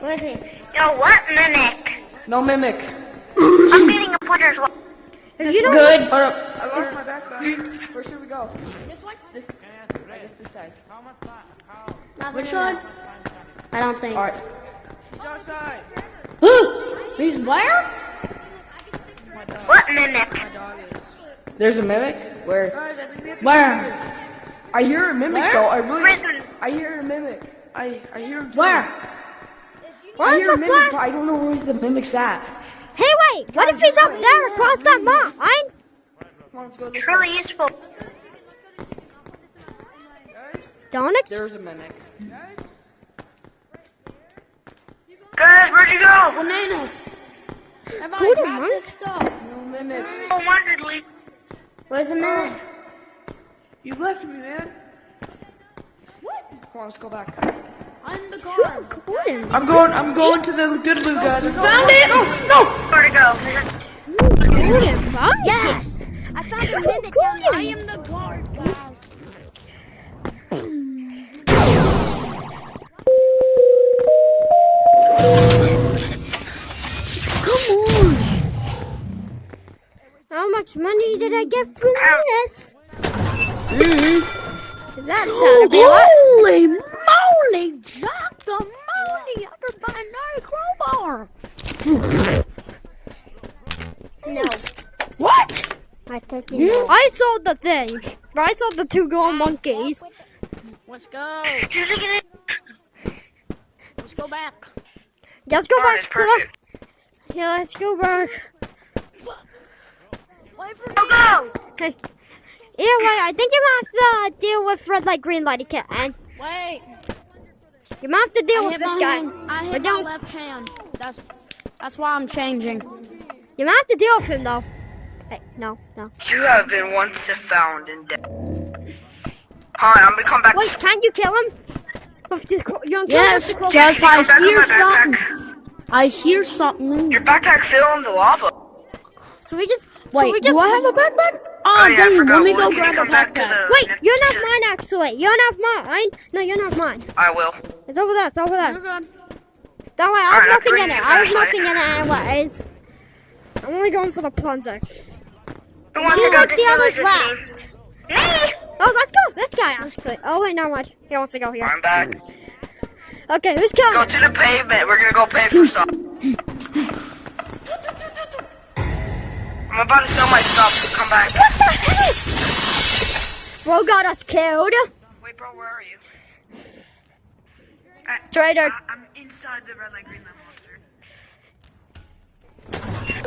Who is he? Yo, what mimic? No mimic. I'm getting a pointer as well. You know Good. Hold up. I lost my backpack. Where should we go? This one? This. I guess this side. which one? I don't think. Alright. He's outside. He's where? What mimic? My dog is. There's a mimic? Where? Guys, I think we have to Where? I hear a mimic Where? though. I really. Prison. I hear a mimic. I hear him. Too. Where? I Where's hear a the mimic, flag? but I don't know where the mimic's at. Hey, wait! What if he's up there across that mountain? Come on, let's go this It's way. really useful. Donuts? There's a mimic. Guys, where'd you go? Bananas. Have I Go to grabbed monk? this stuff? No mimic. Oh, markedly. Where's the minute? You left me, man. What? Come on, let's go back. I'm the car. Gordon. I'm going to the good loot, guys. Found it! Oh, Where'd it go? Gordon, right? yes! I found a minute down there. I am the guard, guys. Come on. How much money did I get from this? That's how to be Holy moly! Jack the moly! I could buy another crowbar. No. What? I think you know. I sold the thing. I sold the 2 gold monkeys. Let's go. You're taking it. Let's go back. Let's go Alright, back to the... Yeah, let's go back. Wait for me. Go, go. Okay. Either way, I think you might have to deal with red light, green light again. Wait. You might have to deal I with hit this my guy. hand. I hit But my don't- left hand. That's why I'm changing. You might have to deal with him though. Hey, no. You have been once found in death. Alright, I'm gonna come back. Wait, can't you kill him? With the, you don't kill him Yes, with the yes, Come I back hear with my something. backpack. I hear something. Your backpack fell in the lava. So we just... Wait, do I have a backpack? Oh, yeah, I dang it. forgot. Let me Well, go you can grab a come back to backpack. the- Wait, you're not mine actually. You're not mine. No, you're not mine. I will. It's over there. It's over You're there. good. Don't worry, I have Alright, nothing after in you it. I have finish nothing in it anyways. I'm only going for the plunger. Who wants Do to go like to the others village with left. me? Me? Oh, let's go. This guy actually. Oh wait, no mind. He wants to go here. I'm back. Okay, who's Go killing to the pavement. We're gonna go pay for stuff. I'm about to sell my stuff, so come back. What the hell? Bro got us killed. Wait, bro, where are you? Traitor. I'm inside the red light green light monster.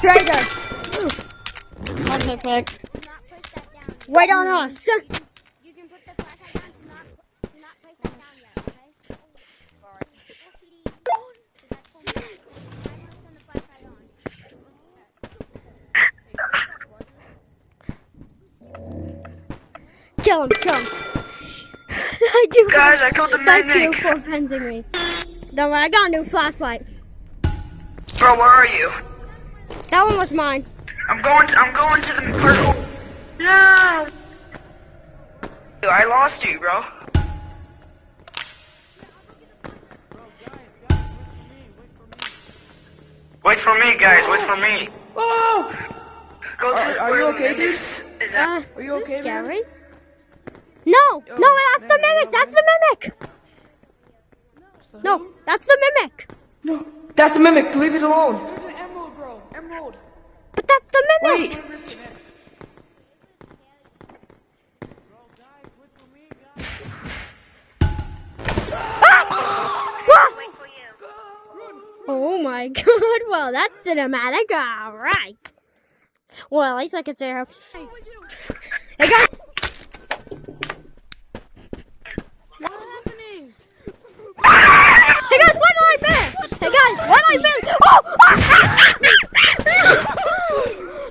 Traitor. My backpack. Wait on us. You can put the flashlight down. Do not place that down yet, okay? Alright. Turn the flashlight on. Kill him. Thank you. Guys, I killed the Thank you medic. for avenging me. Don't worry, I got a new flashlight. Bro, where are you? That one was mine. I'm going to the purple. No. I lost you, bro. Wait for me, guys. Wait for me. Oh! Go to Are you okay, dude? Is that? Are you okay, man? Scary. No, that's the mimic. That's the mimic. No, that's the mimic. No. That's the mimic. Leave it alone. There's an emerald, bro. Emerald. But that's the mimic. Wait. Oh my god, well that's cinematic, alright. Well, at least I could say her. Hey guys! What's happening? Hey guys, what have I been? Hey guys, what have I been? Oh!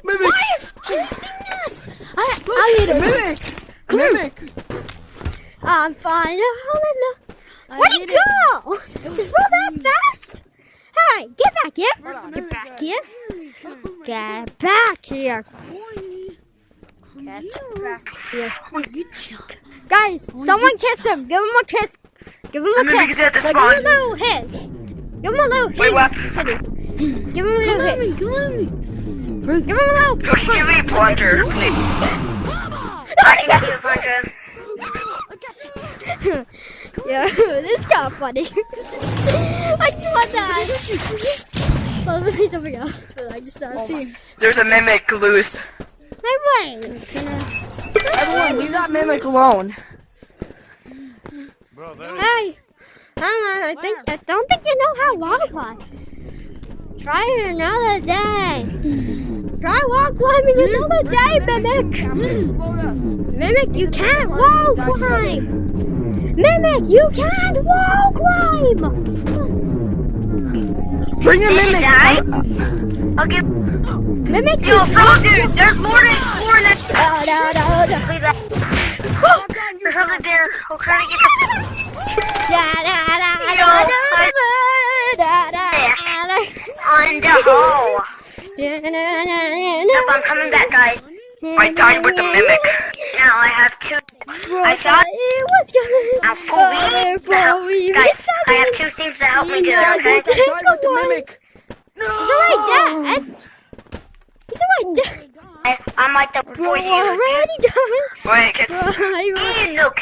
Mimic. Why is chasing us? I hit a mimic. Mimic. I'm fine. Where'd it go? Is Will that fast? Hey, get back here. Get back here. Get back here. Get back here. Guys, someone kiss him. Give him a kiss. Give him a Mimic kiss. is at the Like, give him a spawn. little hit. Give him a little hit. Wait, what? Hitty. Give him a little hit. Give him a little Give me a punch. plunger, please. I can get you a plunger. Yeah, this is kind of funny. I just want that. Well, let me something else, but I just not seeing. There's a mimic loose. Hey, wait. Everyone, leave that mimic alone. Hey, I don't think you know how wall climb. Try it another day. Try wall climbing another day, Mimic. Mimic, you can't wall climb. Mimic, you can't wall climb. Bring the mimic. I'll give. Mimic, you Yo, can't. bro, dude, there's more than next. Da. There's something there. I'm trying to get on the hole. Yep, I'm coming back, guys. I died with the mimic. Now I have two. I thought it was good. I'm guys, I have two things to help me do it, okay? I died with the mimic. He's already dead. He's already dead. I'm like the Bro, boy you. already died. Wait, kids. Bro, Look.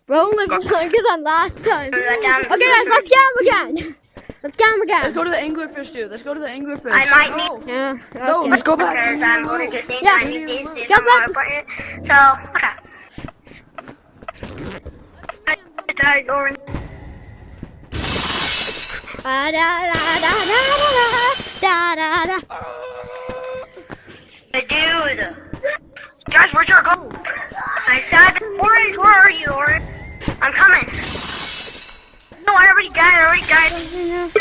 Bro lived longer than last time. Okay, Okay, guys, let's get him again. Let's get him Let's again. go to the anglerfish, dude. Let's go to the anglerfish. I might need. Yeah. No, Okay. let's go back. Because I'm going to think Yeah. I need these Go are more back. important. So, okay. I died, Orange. Dude. Guys, where'd you go? I said, Orange, where are you, Orange? I'm coming. No, I already died.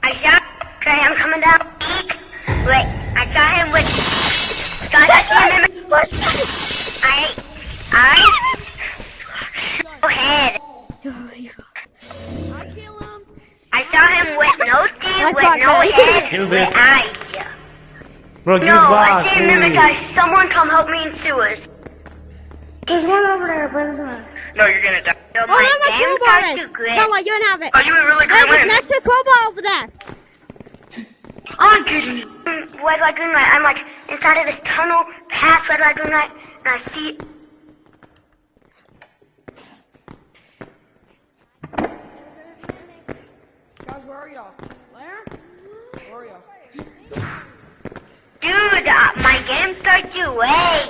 I shot. Okay, I'm coming down. Wait, I shot him with. Guys, I see him in my. Go ahead. I shot him with no teeth, with no head, Kill with it. eyes. Bro, give No, it I back, see a mimic, please. guys. Someone come help me in sewers. There's one over there, but it's not. No, you're gonna die. Oh, there my crowbar is. Don't worry, you don't have it. Are you a really Hey, good there's an winner? extra crowbar over there. I'm good. Red light, green light. I'm like inside of this tunnel, past red light, green light, and I see. Guys, where are y'all? Where are y'all? Dude, my game starts you lag.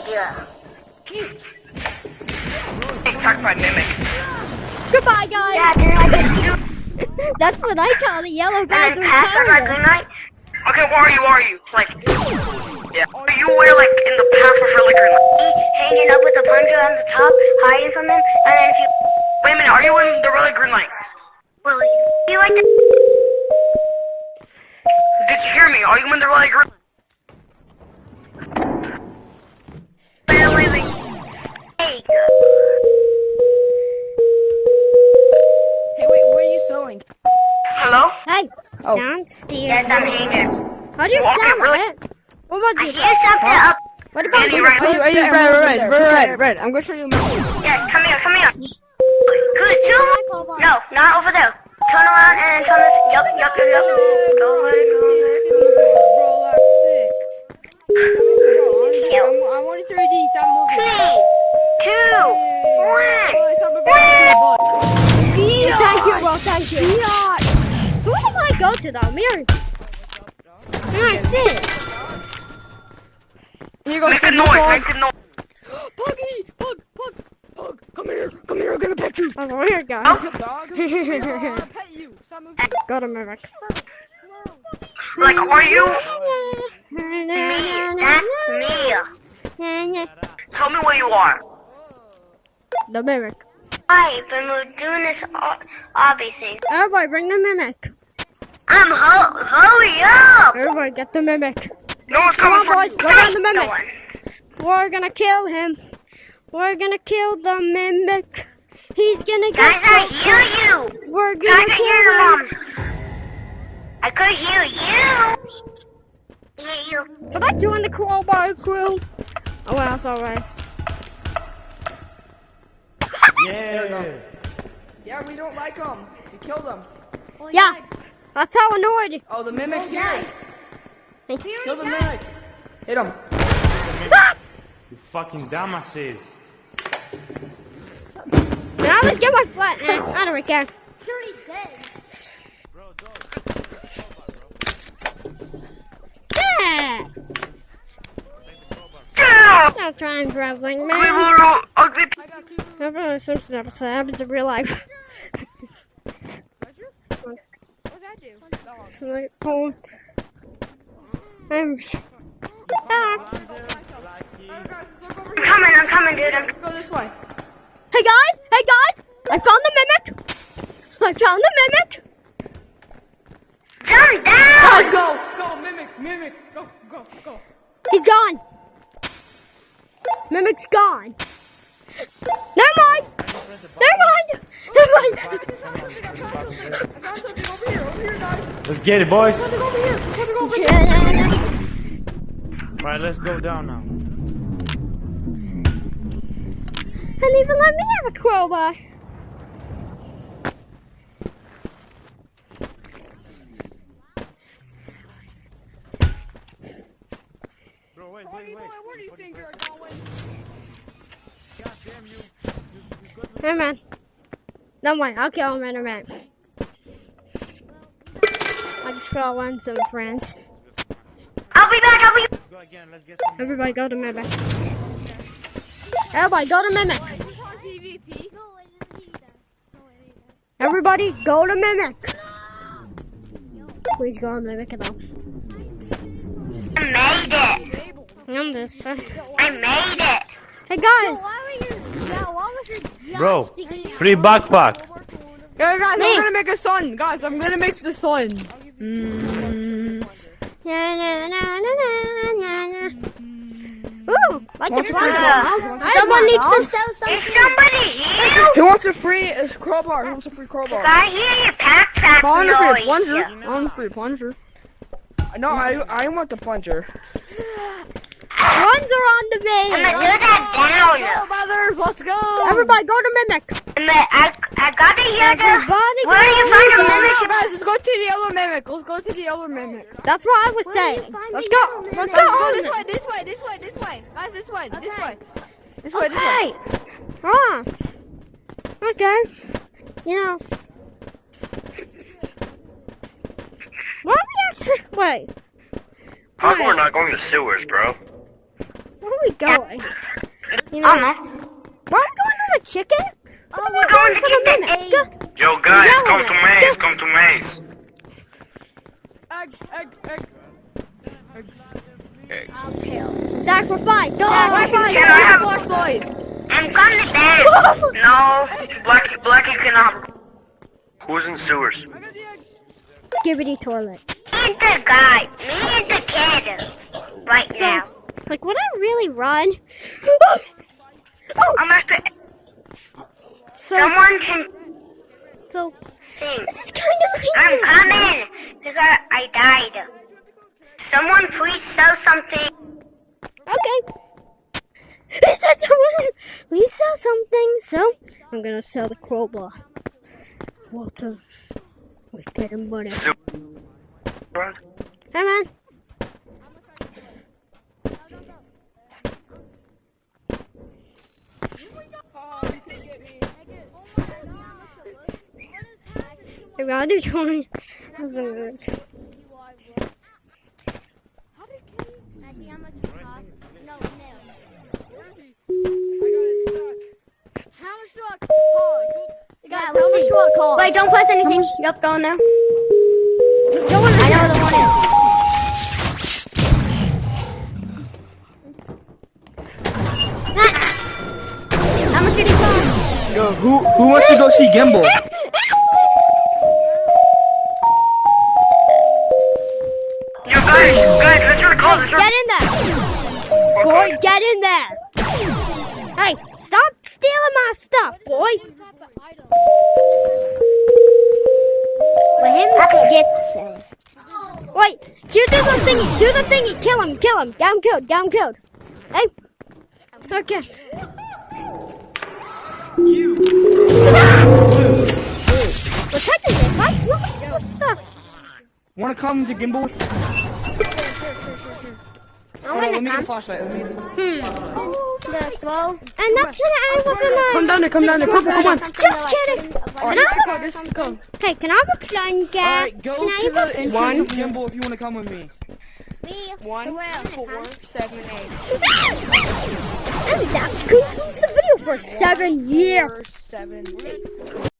Hey, talk about mimic. Goodbye, guys. Yeah, then I get you. That's what I call the yellow And badge then past red light, green retarded. light. Okay, where are you? Like, yeah. Are you where, like, in the path of red light, green light? Hanging up with the plunger on the top, hiding from them, and then if you. Wait a minute, are you in the red light, green light? Well, you like the. Did you hear me? Are you in the red light, green light? Wait. Hey. Hey, wait, where are you selling? Hello? Hey, Oh. downstairs. Yes, I'm hanging. How do you Okay, sell really? it? What was I it? hear something up. What about Andy, you? right? Are you red. I'm gonna show you a map. Yes, come here. Good, two. No, not over there. Turn around and turn this. Yup. Go ahead. Rolex stick. Yo. I want to 3D, stop moving. 3, 2, 1. Thank you, bro. Thank you. Who do I go to though? Mary. Mary, sit. Here you go, Make a sit, noise. dog. Make a noise. Puggy! Pug! Come here, I'm gonna pet you. Oh, here you go. Dog, I'll pet you. Stop moving. Go to Mimic. Like, are you? Me. That's me. Tell me where you are. The Mimic. I've been doing this obviously. Everybody, bring the Mimic. Hurry up! Everybody, get the Mimic. No one's Come on, coming boys. for We're on the No Mimic. one. We're gonna kill him. We're gonna kill the Mimic. He's gonna get Guys, I so hear you. We're Guys, gonna I hear kill you, him. Mom. I could hear you. Hear you. Did I join the crowbar crew? Oh well, it's alright. Yeah. Yeah, we don't like them. We killed them. Yeah, that's how annoyed. Oh, the mimic's here. Hey. Kill the mimic. Hit him. You fucking dumbasses. Now let's get my flat. I don't care. You're already dead. Bro, dog. Yeah. Yeah! Not trying traveling, Ugly man. little ugly. I got two. I've done a Simpson episode. That happens in real life. What's that do? Dog. Like, oh. I'm. Ah. Alright, guys, let's look over here. I'm coming, dude. Let's go this way. Hey guys! I found the mimic! Jump down! Guys, go! Go, mimic! Go! He's gone! Mimic's gone! Never mind! I found something over here, guys. Let's get it, boys. Something over here. Yeah. Alright, let's go down now. And even let me have a crowbar. Bro, wait. Where do you think you're going? God damn you. Hey man. Don't worry, I'll kill him in a minute. I just got one some friends. I'll be back. Let's go again. Let's get some. Everybody go to mimic. Everybody go to mimic. PvP. Everybody go to mimic. Please go to mimic though. I made it. I'm this. I made it. Hey guys. Why was your Bro, free backpack. Yeah, guys, I'm gonna make a sun. Guys, I'm gonna make the sun. Ooh, like a plant. Someone needs to sell Is something. somebody here? Who wants a free crowbar? Who wants a free crowbar? I hear your backpack Plunger. noise. On the free plunger. No, I want the plunger. Ones are on the I'm gonna main. do that down. Brothers, let's go. Everybody go to mimic. And then I gotta hear the. Everybody Where do you go find to the mimic. mimic? Guys, let's go to the yellow mimic. Let's go to the yellow mimic. That's what I was saying. Let's go. Let's Let's go. go this way. Guys, this way. This way. Hey. Ah. Okay. You know. Why are we actually? Wait. How come we're not going to sewers, bro? Where are we going? You I don't know. Why are we going to the chicken? We're going to For the get mimic. the Yo, guys, Yellow come man. to Maze, come to Maze. Egg. Sacrifice. Can I Sacrifice. have- Flashlight. I'm coming back. No, Blackie cannot. Who's in sewers? Skibbity toilet. Me and the guy. Me and the kid. Right So, now. like, would I really run? I'm after. So, Someone can so sing. this is kind of like. I'm coming. Because I died. Someone please sell something. Okay. He said someone, please sell something. So, I'm gonna sell the crowbar. Walter, we're getting money. Hey, man. Hey, I'll do 20. How's that work? Wait, don't press anything. Yep, go now. Don't I know the one is. How much did he cost? Yo, who wants to go see Gimbal? You guys, let's record. Hey, get in there. Boy, get in there. Hey, stop stealing my stuff, boy. Let him get saved. Wait, you do the thingy. Do the thingy. Kill him. Get him killed. Hey. Okay. You. wanna come to Gimbal? I Let wanna me get a come. flashlight. Let me get The throw. And that's gonna end with a Come down there, come down there, come on. Just kidding. Alright, just come. Hey, can I have a plunger? Alright, go Can I to have the a entrance of Gimbal if you wanna come with me. Me. 1, The whale. 4, 7, 8. And that concludes the video for 7 years. 4, 7, 8.